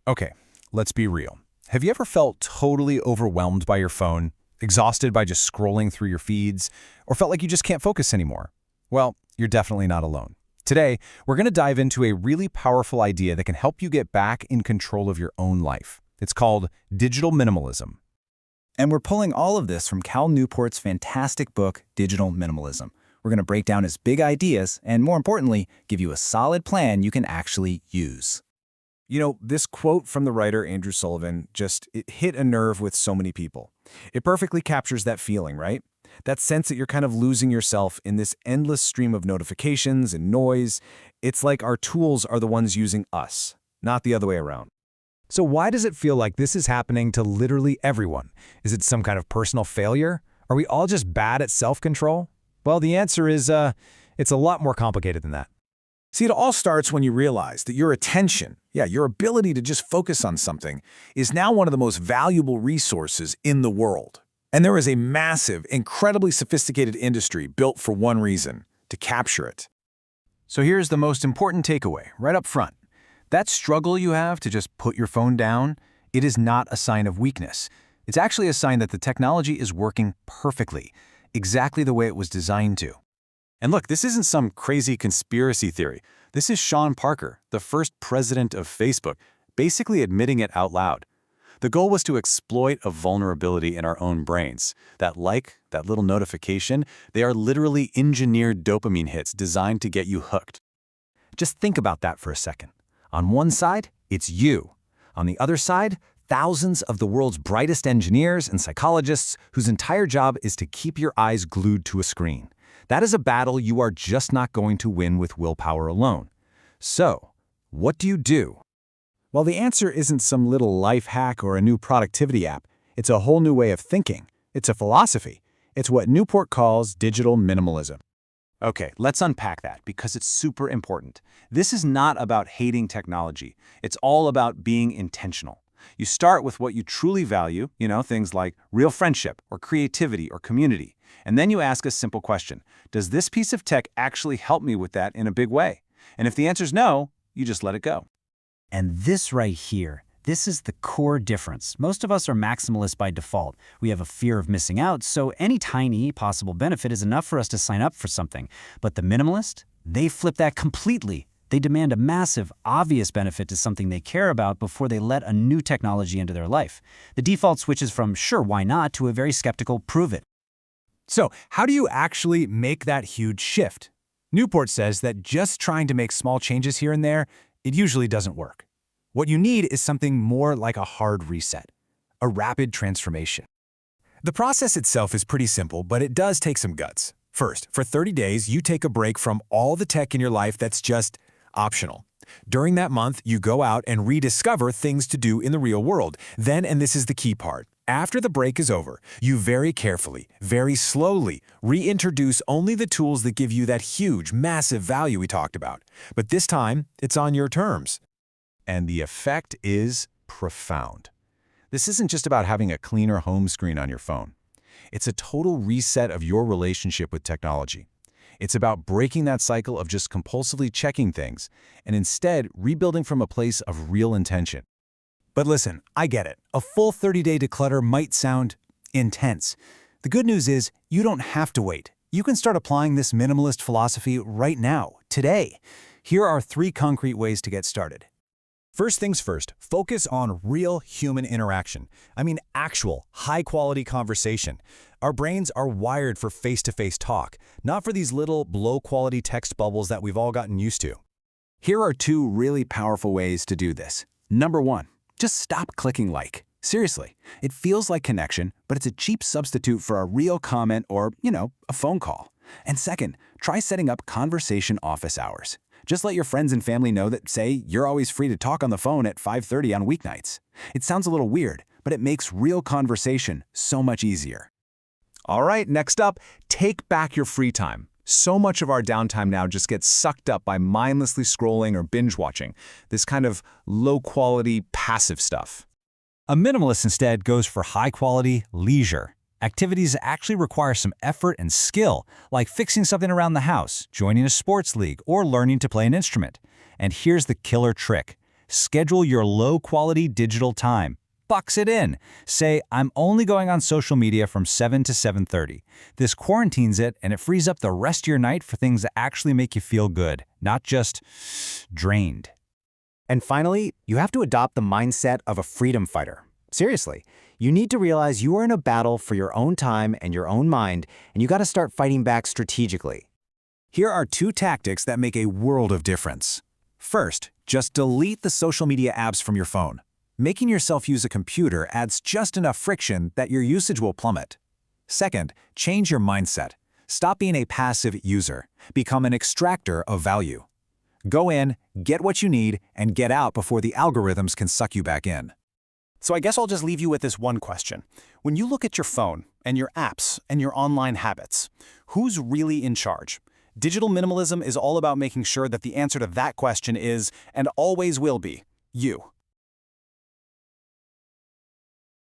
Okay, let's be real. Have you ever felt totally overwhelmed by your phone, exhausted by just scrolling through your feeds, or felt like you just can't focus anymore? Well, you're definitely not alone. Today, we're going to dive into a really powerful idea that can help you get back in control of your own life. It's called digital minimalism. And we're pulling all of this from Cal Newport's fantastic book, Digital Minimalism. We're going to break down his big ideas and, more importantly, give you a solid plan you can actually use. You know, this quote from the writer Andrew Sullivan it hit a nerve with so many people. It perfectly captures that feeling, right? That sense that you're kind of losing yourself in this endless stream of notifications and noise. It's like our tools are the ones using us, not the other way around. So why does it feel like this is happening to literally everyone? Is it some kind of personal failure? Are we all just bad at self-control? Well, the answer is, it's a lot more complicated than that. See, it all starts when you realize that your attention, your ability to just focus on something, is now one of the most valuable resources in the world. And there is a massive, incredibly sophisticated industry built for one reason: to capture it. So here's the most important takeaway, right up front. That struggle you have to just put your phone down, it is not a sign of weakness. It's actually a sign that the technology is working perfectly, exactly the way it was designed to. And look, this isn't some crazy conspiracy theory. This is Sean Parker, the first president of Facebook, basically admitting it out loud. The goal was to exploit a vulnerability in our own brains. That little notification, they are literally engineered dopamine hits designed to get you hooked. Just think about that for a second. On one side, it's you. On the other side, thousands of the world's brightest engineers and psychologists whose entire job is to keep your eyes glued to a screen. That is a battle you are just not going to win with willpower alone. So, what do you do? Well, the answer isn't some little life hack or a new productivity app. It's a whole new way of thinking. It's a philosophy. It's what Newport calls digital minimalism. Okay, let's unpack that because it's super important. This is not about hating technology. It's all about being intentional. You start with what you truly value, things like real friendship or creativity or community. And then you ask a simple question: does this piece of tech actually help me with that in a big way? And if the answer is no, you just let it go. And this right here, this is the core difference. Most of us are maximalists by default. We have a fear of missing out, so any tiny possible benefit is enough for us to sign up for something. But the minimalist, they flip that completely. They demand a massive, obvious benefit to something they care about before they let a new technology into their life. The default switches from sure, why not, to a very skeptical prove it. So, how do you actually make that huge shift? Newport says that just trying to make small changes here and there, it usually doesn't work. What you need is something more like a hard reset, a rapid transformation. The process itself is pretty simple, but it does take some guts. First, for 30 days, you take a break from all the tech in your life that's just optional. During that month, you go out and rediscover things to do in the real world. Then, and this is the key part, after the break is over, you very carefully, very slowly reintroduce only the tools that give you that huge, massive value we talked about. But this time, it's on your terms. And the effect is profound. This isn't just about having a cleaner home screen on your phone. It's a total reset of your relationship with technology. It's about breaking that cycle of just compulsively checking things and instead rebuilding from a place of real intention. But listen, I get it. A full 30-day declutter might sound intense. The good news is you don't have to wait. You can start applying this minimalist philosophy right now, today. Here are 3 concrete ways to get started. First things first, focus on real human interaction. I mean, actual, high-quality conversation. Our brains are wired for face-to-face talk, not for these little low-quality text bubbles that we've all gotten used to. Here are 2 really powerful ways to do this. Number 1, just stop clicking like. Seriously, it feels like connection, but it's a cheap substitute for a real comment or, a phone call. And second, try setting up conversation office hours. Just let your friends and family know that, say, you're always free to talk on the phone at 5:30 on weeknights. It sounds a little weird, but it makes real conversation so much easier. All right, next up, take back your free time. So much of our downtime now just gets sucked up by mindlessly scrolling or binge watching, this kind of low-quality, passive stuff. A minimalist instead goes for high-quality leisure. Activities that actually require some effort and skill, like fixing something around the house, joining a sports league, or learning to play an instrument. And here's the killer trick. Schedule your low-quality digital time. Box it in. Say, I'm only going on social media from 7 to 7:30. This quarantines it, and it frees up the rest of your night for things that actually make you feel good, not just drained. And finally, you have to adopt the mindset of a freedom fighter. Seriously, you need to realize you are in a battle for your own time and your own mind, and you got to start fighting back strategically. Here are 2 tactics that make a world of difference. First, just delete the social media apps from your phone. Making yourself use a computer adds just enough friction that your usage will plummet. Second, change your mindset. Stop being a passive user. Become an extractor of value. Go in, get what you need, and get out before the algorithms can suck you back in. So I guess I'll just leave you with this one question. When you look at your phone and your apps and your online habits, who's really in charge? Digital minimalism is all about making sure that the answer to that question is, and always will be, you.